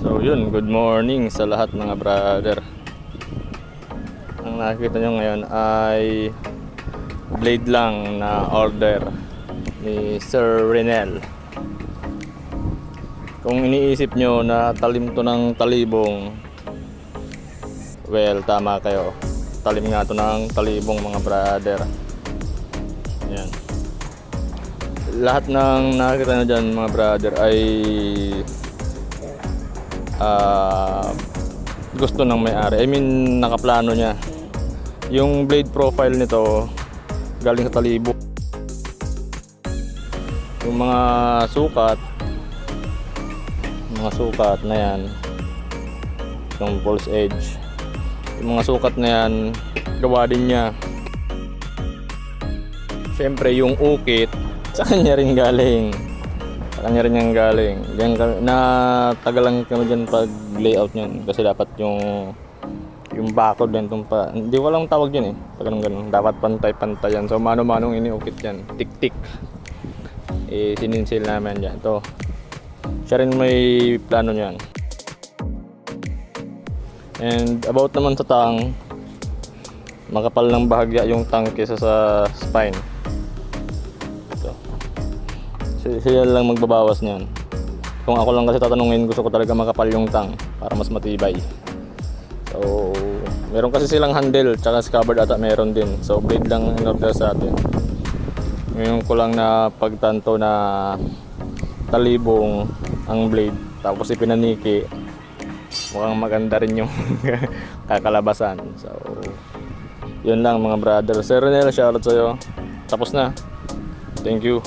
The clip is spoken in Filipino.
So yun, good morning sa lahat mga brother. Ang nakikita nyo ngayon ay blade lang na order ni Sir Renel. Kung iniisip nyo na talim to ng talibong, well, tama kayo. Talim nga to ng talibong mga brother. Ayan. Lahat ng nakikita nyo dyan mga brother ay gusto ng may-ari. I mean, nakaplano niya. Yung blade profile nito galing sa talibo. Yung mga sukat na yan, yung false edge, yung mga sukat na yan gawa din niya. Siyempre yung ukit sa kanya rin galing. Kanya rin yung galing. Diyan natagalan kami dyan pag layout niyan kasi dapat yung bakod din pa. Hindi walang tawag diyan pag ganun. Dapat pantay-pantay yan. So mano-manong iniukit yan. Tik-tik. Sininsil namin diyan. To. Siya rin may plano niyan. And about naman sa tang, makapal ng bahagya yung tang kesa sa spine. Siya lang magbabawas niyan. Kung ako lang kasi tatanungin, gusto ko talaga makapal yung tang para mas matibay. So, meron kasi silang handle, tsaka scabbard ata meron din. So, blade lang in order sa atin. Ngayon ko lang na pagtanto na talibong ang blade, tapos ipinaniki. Mukhang maganda rin yung kakalabasan. So, yun lang mga brother. Sir Renel, shoutout sa'yo. Tapos na. Thank you.